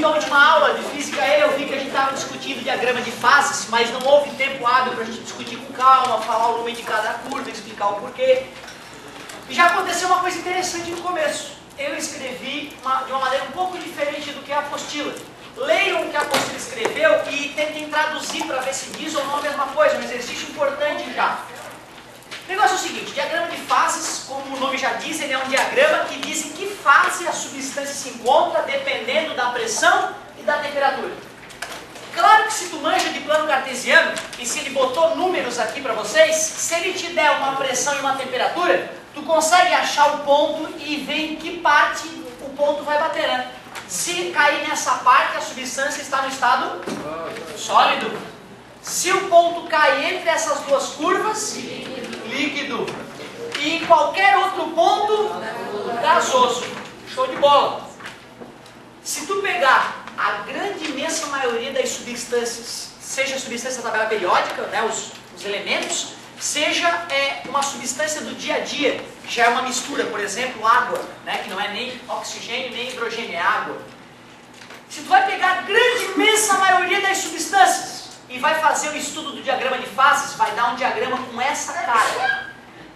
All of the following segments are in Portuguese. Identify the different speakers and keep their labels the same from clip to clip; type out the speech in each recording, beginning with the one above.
Speaker 1: a última aula de física, eu vi que a gente estava discutindo diagrama de fases, mas não houve tempo hábil para a gente discutir com calma, falar o nome de cada curva, explicar o porquê. E já aconteceu uma coisa interessante no começo. Eu escrevi de uma maneira um pouco diferente do que a apostila. Leiam o que a apostila escreveu e tentem traduzir para ver se diz ou não a mesma coisa, um exercício importante já. O negócio é o seguinte, diagrama de fases, como o nome já diz, ele é um diagrama que diz em que fase a substância se encontra, dependendo da pressão e da temperatura. Claro que se tu manja de plano cartesiano, e se ele botou números aqui para vocês, se ele te der uma pressão e uma temperatura, tu consegue achar o ponto e ver em que parte o ponto vai bater, né? Se cair nessa parte, a substância está no estado sólido. Se o ponto cair entre essas duas curvas, líquido. E em qualquer outro ponto, gasoso. Show de bola. Se tu pegar a grande imensa maioria das substâncias, seja a substância da tabela periódica, né, os elementos, seja uma substância do dia a dia, que já é uma mistura, por exemplo, água, né, que não é nem oxigênio nem hidrogênio, é água. Se tu vai pegar a grande imensa maioria das substâncias e vai fazer o estudo do diagrama de fases, vai dar um diagrama com essa cara.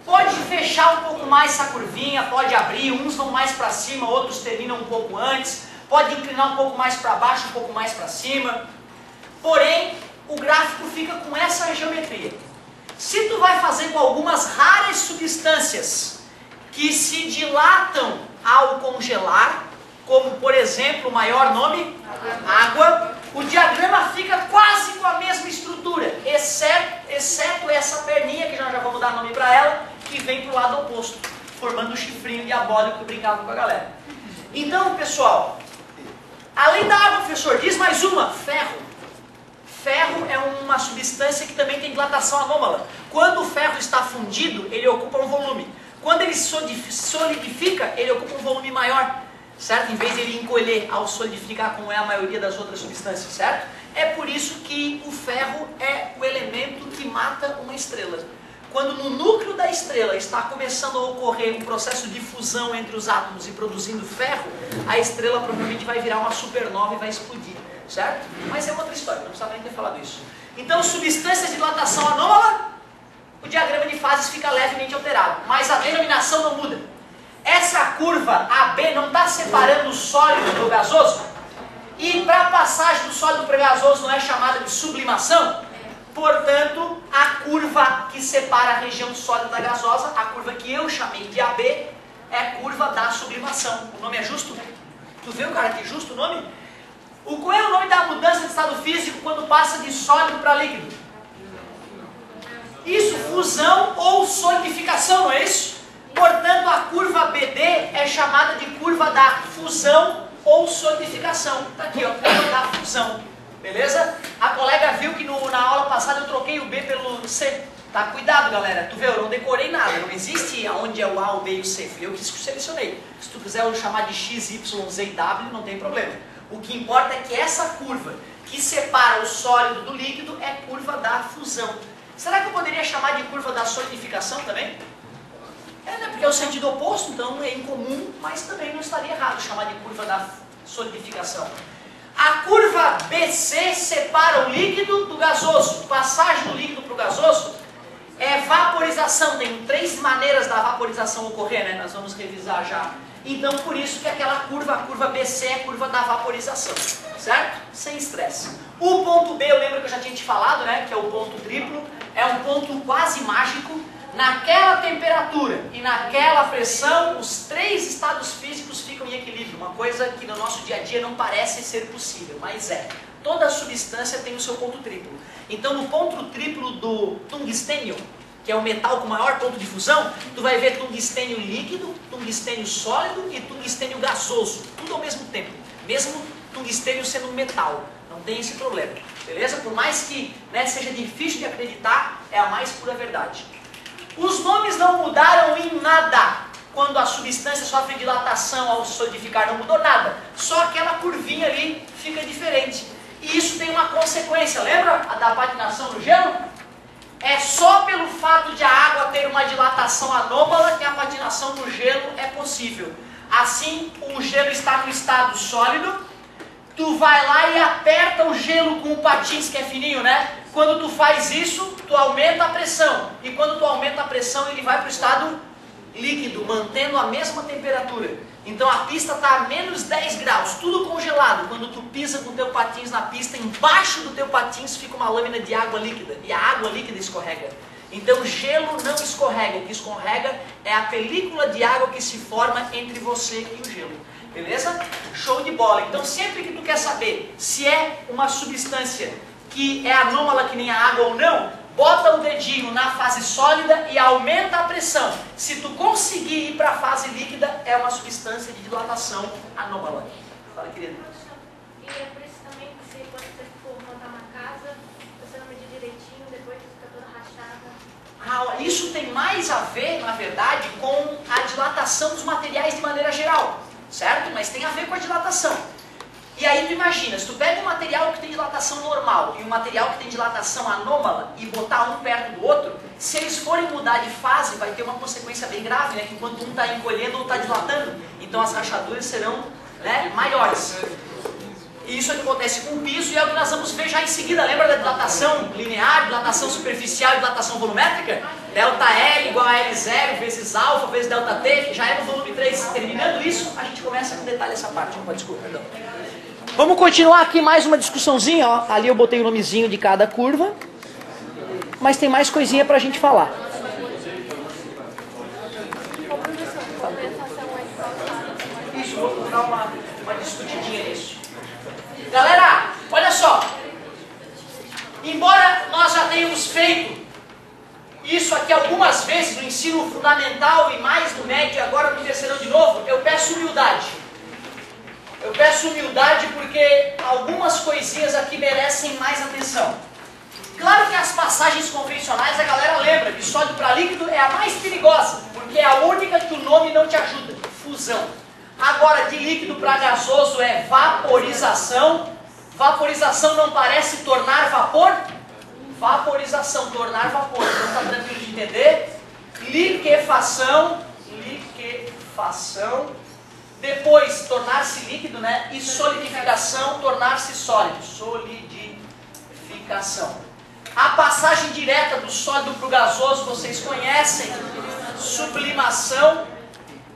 Speaker 1: Pode fechar um pouco mais essa curvinha, pode abrir, uns vão mais para cima, outros terminam um pouco antes, pode inclinar um pouco mais para baixo, um pouco mais para cima. Porém, o gráfico fica com essa geometria. Se tu vai fazer com algumas raras substâncias que se dilatam ao congelar, como por exemplo, o maior nome, água, o diagrama fica quase com a mesma estrutura, exceto essa perninha, que nós já vamos dar nome para ela, que vem para o lado oposto, formando o chifrinho diabólico que eu brincava com a galera. Então, pessoal, além da água, professor, diz mais uma, ferro. Ferro é uma substância que também tem dilatação anômala. Quando o ferro está fundido, ele ocupa um volume. Quando ele solidifica, ele ocupa um volume maior, certo? Em vez de ele encolher ao solidificar, como é a maioria das outras substâncias, certo? É por isso que o ferro é o elemento que mata uma estrela. Quando no núcleo da estrela está começando a ocorrer um processo de fusão entre os átomos e produzindo ferro, a estrela provavelmente vai virar uma supernova e vai explodir, certo? Mas é outra história, não precisava nem ter falado isso. Então, substâncias de dilatação anômala, o diagrama de fases fica levemente alterado, mas a denominação não muda. Essa curva AB não está separando o sólido do gasoso? E para a passagem do sólido para o gasoso não é chamada de sublimação? Portanto, a curva que separa a região sólida da gasosa, a curva que eu chamei de AB, é a curva da sublimação. O nome é justo? Tu viu, cara, que justo o nome? Qual é o nome da mudança de estado físico quando passa de sólido para líquido? Isso, fusão ou solidificação, não é isso? Portanto, a curva BD é chamada de curva da fusão ou solidificação. Está aqui, ó, curva da fusão. Beleza? A colega viu que na aula passada eu troquei o B pelo C. Tá? Cuidado, galera. Tu vê, eu não decorei nada. Não existe onde é o A, o B e o C. Fui eu que selecionei. Se tu quiser eu chamar de X, Y, Z e W, não tem problema. O que importa é que essa curva que separa o sólido do líquido é curva da fusão. Será que eu poderia chamar de curva da solidificação também? Né? Porque é o sentido oposto, então é incomum, mas também não estaria errado chamar de curva da solidificação. A curva BC separa o líquido do gasoso. Passagem do líquido para o gasoso é vaporização. Tem 3 maneiras da vaporização ocorrer, né? Nós vamos revisar já. Então, por isso que aquela curva, a curva BC é a curva da vaporização, certo? Sem estresse. O ponto B, eu lembro que eu já tinha te falado, né? Que é o ponto triplo. É um ponto quase mágico. Naquela temperatura e naquela pressão, os 3 estados físicos ficam em equilíbrio. Uma coisa que no nosso dia a dia não parece ser possível, mas é. Toda substância tem o seu ponto triplo. Então, no ponto triplo do tungstênio, que é o metal com maior ponto de fusão, tu vai ver tungstênio líquido, tungstênio sólido e tungstênio gasoso. Tudo ao mesmo tempo. Mesmo tungstênio sendo um metal. Não tem esse problema. Beleza? Por mais que, né, seja difícil de acreditar, é a mais pura verdade. Os nomes não mudaram em nada quando a substância sofre dilatação ao solidificar, não mudou nada. Só aquela curvinha ali fica diferente. E isso tem uma consequência, lembra da patinação no gelo? É só pelo fato de a água ter uma dilatação anômala que a patinação no gelo é possível. Assim, o gelo está no estado sólido, tu vai lá e aperta o gelo com o patins que é fininho, né? Quando tu faz isso, tu aumenta a pressão. E quando tu aumenta a pressão, ele vai para o estado líquido, mantendo a mesma temperatura. Então a pista está a menos 10 graus, tudo congelado. Quando tu pisa com o teu patins na pista, embaixo do teu patins fica uma lâmina de água líquida. E a água líquida escorrega. Então gelo não escorrega, o que escorrega é a película de água que se forma entre você e o gelo. Beleza? Show de bola. Então sempre que tu quer saber se é uma substância que é anômala que nem a água ou não, bota o dedinho na fase sólida e aumenta a pressão. Se tu conseguir ir para a fase líquida, é uma substância de dilatação anômala. Fala, querido.
Speaker 2: E é por isso também que quando você for montar uma casa, você não medir direitinho, depois fica toda rachada.
Speaker 1: Isso tem mais a ver, na verdade, com a dilatação dos materiais de maneira geral, certo? Mas tem a ver com a dilatação. E aí tu imagina, se tu pega um material que tem dilatação normal e um material que tem dilatação anômala e botar um perto do outro, se eles forem mudar de fase, vai ter uma consequência bem grave, né? Que enquanto um está encolhendo ou está dilatando, então as rachaduras serão, né, maiores. E isso acontece com o piso e é o que nós vamos ver já em seguida. Lembra da dilatação linear, dilatação superficial e dilatação volumétrica? Delta L igual a L0 vezes alfa vezes delta T, que já é no volume 3. Terminando isso, a gente começa com detalhe essa parte. Desculpa, perdão. Vamos continuar aqui mais uma discussãozinha. Ó. Ali eu botei o nomezinho de cada curva. Mas tem mais coisinha pra gente falar. Isso, vou dar uma discutidinha nisso. Galera, olha só. Embora nós já tenhamos feito isso aqui algumas vezes no ensino fundamental e mais no médio e agora no terceirão de novo, eu peço humildade. Eu peço humildade porque algumas coisinhas aqui merecem mais atenção. Claro que as passagens convencionais a galera lembra que sólido para líquido é a mais perigosa, porque é a única que o nome não te ajuda, fusão. Agora de líquido para gasoso é vaporização. Vaporização não parece tornar vapor? Vaporização, tornar vapor. Então está tranquilo de entender? Liquefação. Depois, tornar-se líquido, né? E solidificação, tornar-se sólido. Solidificação. A passagem direta do sólido para o gasoso, vocês conhecem. Sublimação.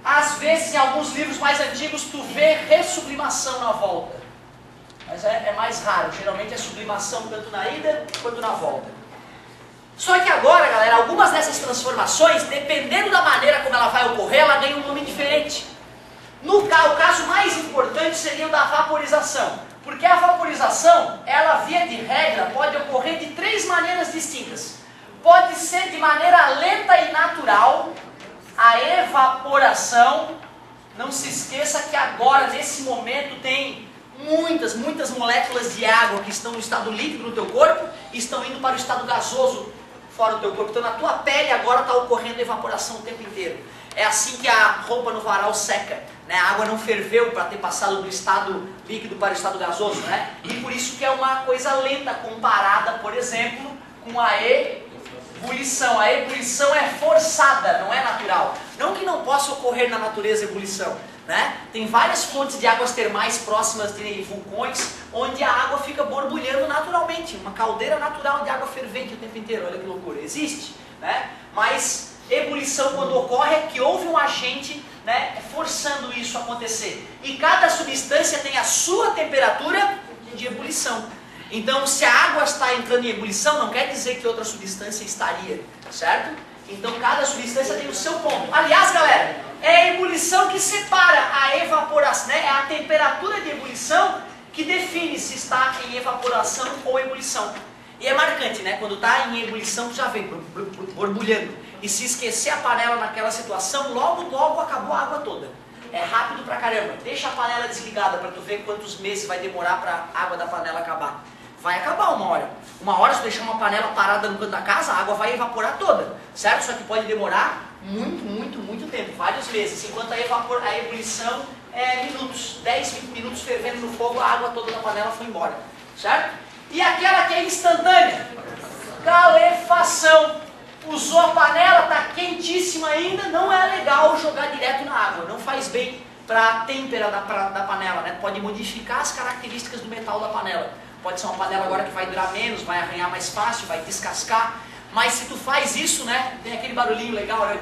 Speaker 1: Às vezes, em alguns livros mais antigos, tu vê ressublimação na volta. Mas é mais raro. Geralmente é sublimação tanto na ida quanto na volta. Só que agora, galera, algumas dessas transformações, dependendo da maneira como ela vai ocorrer, ela ganha um nome diferente. O caso mais importante seria o da vaporização. Porque a vaporização, ela via de regra, pode ocorrer de 3 maneiras distintas. Pode ser de maneira lenta e natural, a evaporação. Não se esqueça que agora, nesse momento, tem muitas moléculas de água que estão no estado líquido no teu corpo e estão indo para o estado gasoso fora do teu corpo. Então na tua pele agora está ocorrendo evaporação o tempo inteiro. É assim que a roupa no varal seca, né? A água não ferveu para ter passado do estado líquido para o estado gasoso, né? E por isso que é uma coisa lenta comparada, por exemplo, com a ebulição. A ebulição é forçada, não é natural. Não que não possa ocorrer na natureza ebulição, né? Tem várias fontes de águas termais próximas de vulcões, onde a água fica borbulhando naturalmente. Uma caldeira natural de água fervente o tempo inteiro. Olha que loucura. Existe, né? Mas ebulição, quando ocorre, é que houve um agente, né, forçando isso a acontecer. E cada substância tem a sua temperatura de ebulição. Então, se a água está entrando em ebulição, não quer dizer que outra substância estaria, certo? Então, cada substância tem o seu ponto. Aliás, galera, é a ebulição que separa a evaporação, né? É a temperatura de ebulição que define se está em evaporação ou ebulição. E é marcante, né? Quando está em ebulição, já vem borbulhando. E se esquecer a panela naquela situação, logo acabou a água toda. É rápido pra caramba. Deixa a panela desligada para tu ver quantos meses vai demorar para a água da panela acabar. Vai acabar uma hora. Uma hora, se deixar uma panela parada no canto da casa, a água vai evaporar toda, certo? Só que pode demorar muito tempo, vários meses. Enquanto a ebulição é minutos, 10, 20 minutos fervendo no fogo, a água toda da panela foi embora, certo? E aquela que é instantânea, calefação. Usou a panela, está quentíssima ainda, não é legal jogar direto na água, não faz bem para a têmpera da panela, né? Pode modificar as características do metal da panela. Pode ser uma panela agora que vai durar menos, vai arranhar mais fácil, vai descascar. Mas se tu faz isso, né? Tem aquele barulhinho legal, né?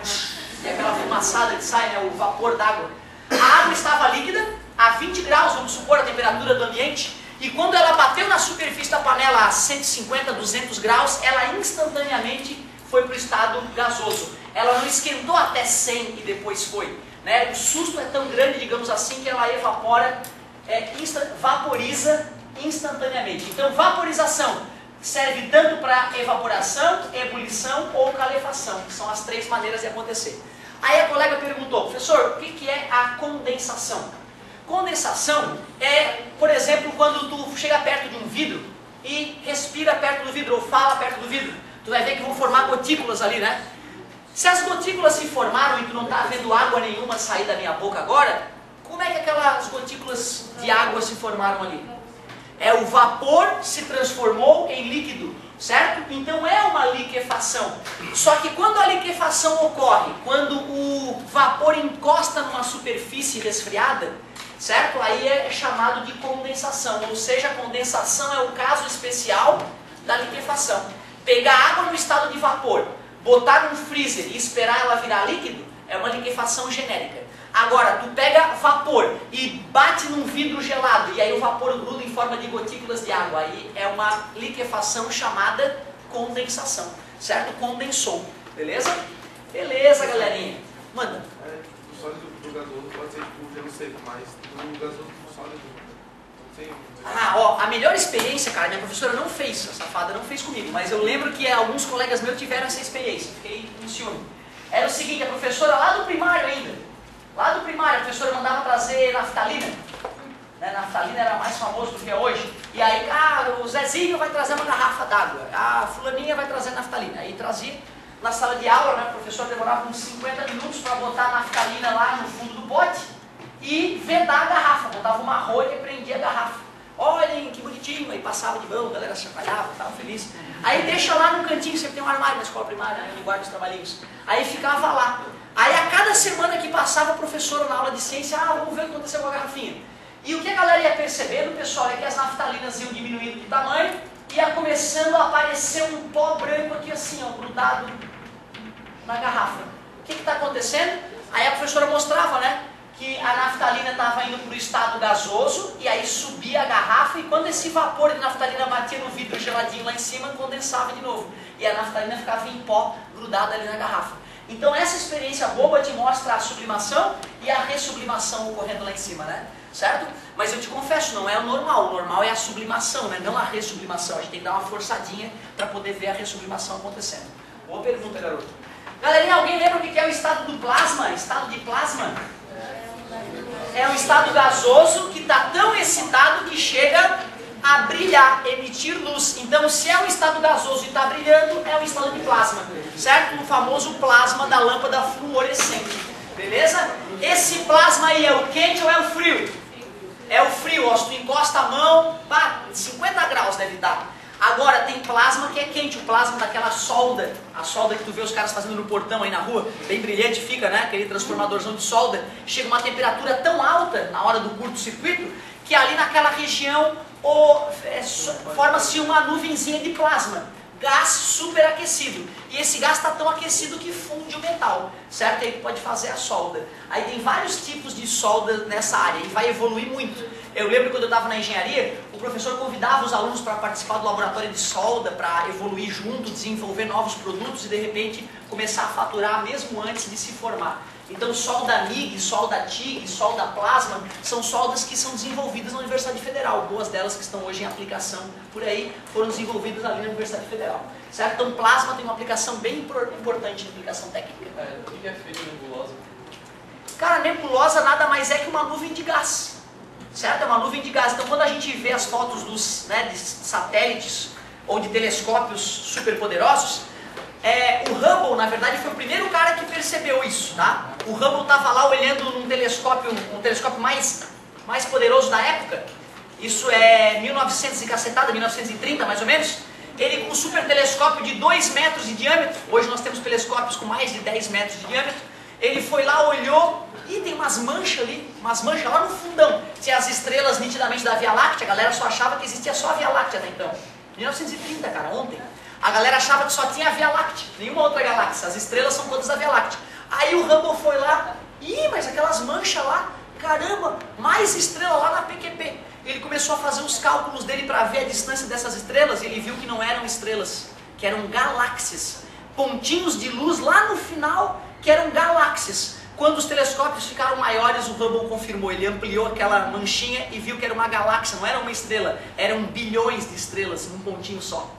Speaker 1: Tem aquela fumaçada que sai, né? O vapor d'água. A água estava líquida, a 20 graus, vamos supor, a temperatura do ambiente. E quando ela bateu na superfície da panela a 150, 200 graus, ela instantaneamente foi para o estado gasoso. Ela não esquentou até 100 e depois foi. Né? O susto é tão grande, digamos assim, que ela evapora, vaporiza instantaneamente. Então, vaporização serve tanto para evaporação, ebulição ou calefação, que são as três maneiras de acontecer. Aí a colega perguntou, professor, o que é a condensação? Condensação é, por exemplo, quando tu chega perto de um vidro e respira perto do vidro ou fala perto do vidro. Tu vai ver que vão formar gotículas ali, né? Se as gotículas se formaram e tu não está vendo água nenhuma sair da minha boca agora, como é que aquelas gotículas de água se formaram ali? É o vapor se transformou em líquido, certo? Então é uma liquefação. Só que quando a liquefação ocorre, quando o vapor encosta numa superfície resfriada, certo? Aí é chamado de condensação. Ou seja, a condensação é o caso especial da liquefação. Pegar água no estado de vapor, botar num freezer e esperar ela virar líquido, é uma liquefação genérica. Agora, tu pega vapor e bate num vidro gelado, e aí o vapor gruda em forma de gotículas de água. Aí é uma liquefação chamada condensação, certo? Condensou, beleza? Beleza, galerinha. Manda.
Speaker 3: O sólido do gasoso pode ser tipo gelo seco, mas do gasoso pro sólido não sei.
Speaker 1: A melhor experiência, cara, minha professora não fez, a safada não fez comigo, mas eu lembro que alguns colegas meus tiveram essa experiência, fiquei com ciúme. Era o seguinte, a professora lá do primário ainda, lá do primário, a professora mandava trazer naftalina, né? Naftalina era mais famoso do que é hoje, e aí, o Zezinho vai trazer uma garrafa d'água, a fulaninha vai trazer naftalina, aí trazia na sala de aula, né? O professor demorava uns 50 minutos para botar a naftalina lá no fundo do pote e vedar a garrafa, botava uma rolha e prendia a garrafa. Olhem que bonitinho, aí passava de mão, a galera se chacoalhava, estava feliz. Aí deixa lá num cantinho, sempre tem um armário na escola primária, né, onde guarda os trabalhinhos. Aí ficava lá. Aí a cada semana que passava a professora na aula de ciência, vamos ver o que aconteceu com a garrafinha. E o que a galera ia percebendo, pessoal, é que as naftalinas iam diminuindo de tamanho e ia começando a aparecer um pó branco aqui assim, ó, grudado na garrafa. O que está acontecendo? Aí a professora mostrava, né? Que a naftalina estava indo para o estado gasoso e aí subia a garrafa e quando esse vapor de naftalina batia no vidro geladinho lá em cima, condensava de novo. E a naftalina ficava em pó grudada ali na garrafa. Então essa experiência boba te mostra a sublimação e a ressublimação ocorrendo lá em cima, né? Certo? Mas eu te confesso, não é o normal é a sublimação, né? Não a ressublimação. A gente tem que dar uma forçadinha para poder ver a ressublimação acontecendo. Boa pergunta, garoto. Galerinha, alguém lembra o que é o estado do plasma? Estado de plasma? É um estado gasoso que está tão excitado que chega a brilhar, emitir luz. Então, se é um estado gasoso e está brilhando, é um estado de plasma, certo? O famoso plasma da lâmpada fluorescente, beleza? Esse plasma aí é o quente ou é o frio? É o frio, ó, se tu encosta a mão, 50 graus deve dar. Agora, tem plasma que é quente, o plasma daquela solda, a solda que tu vê os caras fazendo no portão aí na rua, bem brilhante fica, né? Aquele transformadorzão de solda, chega uma temperatura tão alta na hora do curto-circuito, que ali naquela região forma-se uma nuvenzinha de plasma, gás superaquecido. E esse gás está tão aquecido que funde o metal, certo? E aí tu pode fazer a solda. Aí tem vários tipos de solda nessa área e vai evoluir muito. Eu lembro quando eu estava na engenharia, o professor convidava os alunos para participar do laboratório de solda, para evoluir junto, desenvolver novos produtos e de repente começar a faturar mesmo antes de se formar. Então solda MIG, solda TIG, solda plasma, são soldas que são desenvolvidas na Universidade Federal. Boas delas que estão hoje em aplicação por aí, foram desenvolvidas ali na Universidade Federal. Certo? Então plasma tem uma aplicação bem importante na aplicação técnica.
Speaker 3: O que é feito nebulosa?
Speaker 1: Cara, nebulosa nada mais é que uma nuvem de gás. Certo? É uma nuvem de gás. Então quando a gente vê as fotos dos, de satélites ou de telescópios superpoderosos, o Hubble, na verdade, foi o primeiro cara que percebeu isso, tá? O Hubble estava lá olhando num telescópio, um telescópio mais poderoso da época. Isso é 1900 e cacetada, 1930 mais ou menos. Ele com um super telescópio de 2 metros de diâmetro, hoje nós temos telescópios com mais de 10 metros de diâmetro, ele foi lá, olhou Ih, tem umas manchas ali, umas manchas lá no fundão. Tinha as estrelas nitidamente da Via Láctea, a galera só achava que existia só a Via Láctea até então. 1930, cara, ontem. A galera achava que só tinha a Via Láctea, nenhuma outra galáxia. As estrelas são todas da Via Láctea. Aí o Hubble foi lá, ih, mas aquelas manchas lá, caramba, mais estrela lá na PQP. Ele começou a fazer os cálculos dele para ver a distância dessas estrelas e ele viu que não eram estrelas, que eram galáxias. Pontinhos de luz lá no final que eram galáxias. Quando os telescópios ficaram maiores, o Hubble confirmou, ele ampliou aquela manchinha e viu que era uma galáxia, não era uma estrela, eram bilhões de estrelas num pontinho só.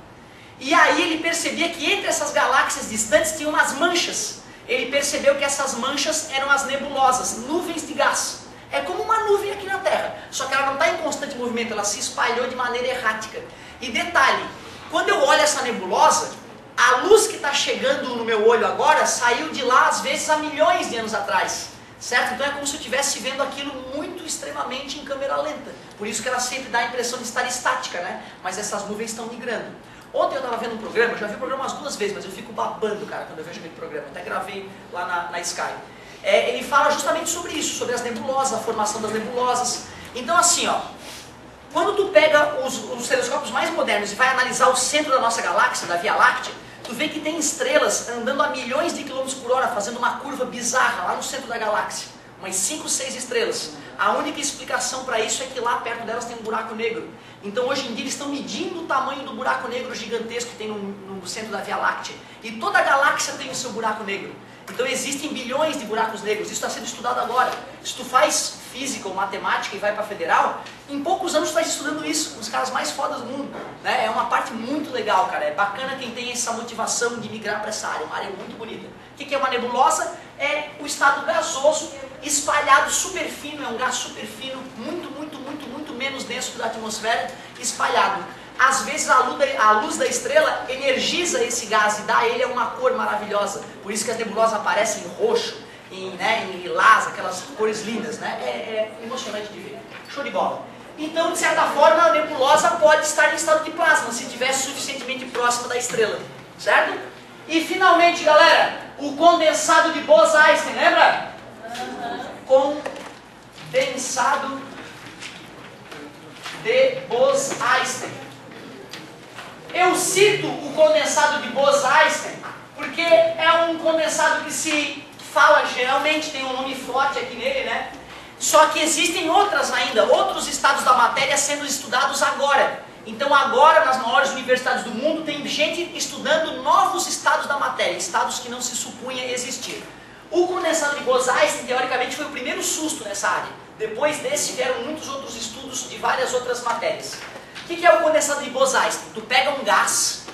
Speaker 1: E aí ele percebia que entre essas galáxias distantes tinha umas manchas. Ele percebeu que essas manchas eram as nebulosas, nuvens de gás. É como uma nuvem aqui na Terra, só que ela não está em constante movimento, ela se espalhou de maneira errática. E detalhe, quando eu olho essa nebulosa, a luz que está chegando no meu olho agora saiu de lá às vezes há milhões de anos atrás, certo? Então é como se eu estivesse vendo aquilo muito extremamente em câmera lenta. Por isso que ela sempre dá a impressão de estar estática, né? Mas essas nuvens estão migrando. Ontem eu estava vendo um programa, eu já vi o programa umas 2 vezes, mas eu fico babando, cara, quando eu vejo aquele programa. Até gravei lá na Sky. Ele fala justamente sobre isso, sobre as nebulosas, a formação das nebulosas. Então assim, ó, quando tu pega os telescópios mais modernos e vai analisar o centro da nossa galáxia, da Via Láctea, tu vê que tem estrelas andando a milhões de quilômetros por hora, fazendo uma curva bizarra lá no centro da galáxia. Umas 5, 6 estrelas. A única explicação para isso é que lá perto delas tem um buraco negro. Então hoje em dia eles estão medindo o tamanho do buraco negro gigantesco que tem no centro da Via Láctea. E toda a galáxia tem o seu buraco negro. Então existem bilhões de buracos negros, isso está sendo estudado agora. Se tu faz física ou matemática e vai para a federal, em poucos anos tu estás estudando isso, com os caras mais fodas do mundo. Né? É uma parte muito legal, cara. É bacana quem tem essa motivação de migrar para essa área, uma área muito bonita. O que é uma nebulosa? É o estado gasoso espalhado super fino, é um gás super fino, muito menos denso que da atmosfera, espalhado. Às vezes a luz da estrela energiza esse gás e dá a ele uma cor maravilhosa. Por isso que as nebulosas aparecem em roxo, em lilás, aquelas cores lindas, né? É emocionante de ver. Show de bola. Então, de certa forma, a nebulosa pode estar em estado de plasma, se estiver suficientemente próxima da estrela. Certo? E finalmente, galera, o condensado de Bose-Einstein, lembra? Condensado de Bose-Einstein. Eu cito o condensado de Bose-Einstein porque é um condensado que se fala geralmente, tem um nome forte aqui nele, né? Só que existem outros estados da matéria sendo estudados agora. Então agora, nas maiores universidades do mundo, tem gente estudando novos estados da matéria, estados que não se supunha existir. O condensado de Bose-Einstein, teoricamente, foi o primeiro susto nessa área. Depois desse vieram muitos outros estudos de várias outras matérias. O que é o condensado de Bose-Einstein? Tu pega um gás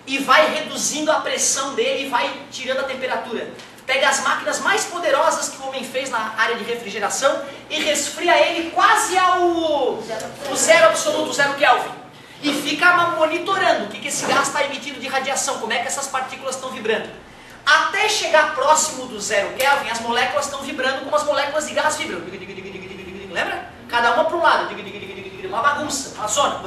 Speaker 1: e vai reduzindo a pressão dele e vai tirando a temperatura. Pega as máquinas mais poderosas que o homem fez na área de refrigeração e resfria ele quase ao zero absoluto, 0 Kelvin. E fica monitorando o que esse gás está emitindo de radiação, como é que essas partículas estão vibrando. Até chegar próximo do 0 Kelvin, as moléculas estão vibrando como as moléculas de gás vibram. Lembra? Cada uma para um lado. Uma bagunça, uma zona.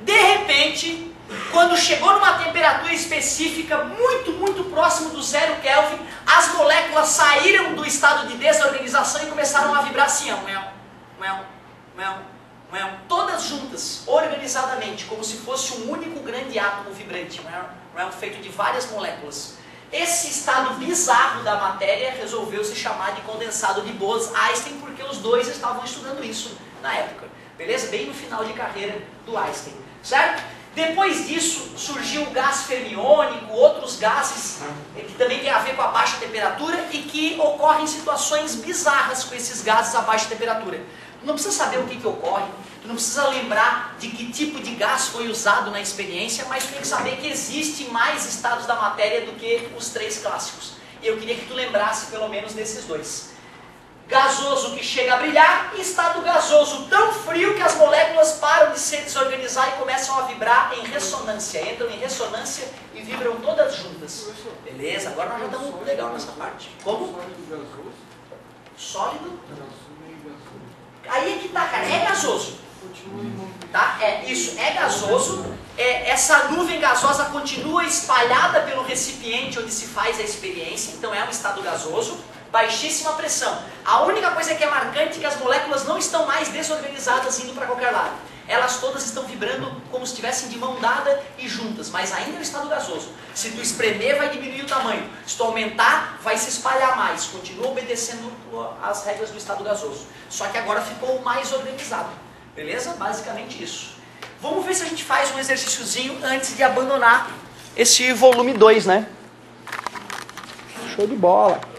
Speaker 1: De repente, quando chegou numa temperatura específica muito próximo do 0 Kelvin, as moléculas saíram do estado de desorganização e começaram a vibrar assim, todas juntas, organizadamente, como se fosse um único grande átomo vibrante, feito de várias moléculas. Esse estado bizarro da matéria resolveu se chamar de condensado de Bose-Einstein porque os dois estavam estudando isso na época. Beleza? Bem no final de carreira do Einstein, certo? Depois disso, surgiu o gás fermiônico, outros gases que também têm a ver com a baixa temperatura e que ocorrem situações bizarras com esses gases a baixa temperatura. Tu não precisa saber o que ocorre, tu não precisa lembrar de que tipo de gás foi usado na experiência, mas tu tem que saber que existem mais estados da matéria do que os 3 clássicos. E eu queria que tu lembrasse pelo menos desses 2. Gasoso que chega a brilhar e estado gasoso tão frio que as moléculas param de se desorganizar e começam a vibrar em ressonância. Entram em ressonância e vibram todas juntas. Beleza, agora nós já estamos legal nessa parte. Como? Sólido? Aí é que tá, cara, é gasoso. Tá? Isso, é gasoso. Essa nuvem gasosa continua espalhada pelo recipiente onde se faz a experiência, então é um estado gasoso. baixíssima pressão. A única coisa que é marcante é que as moléculas não estão mais desorganizadas indo para qualquer lado. Elas todas estão vibrando como se estivessem de mão dada e juntas, mas ainda é o estado gasoso. Se tu espremer, vai diminuir o tamanho. Se tu aumentar, vai se espalhar mais. Continua obedecendo as regras do estado gasoso. Só que agora ficou mais organizado. Beleza? Basicamente isso. Vamos ver se a gente faz um exercíciozinho antes de abandonar esse volume 2, né? Show de bola!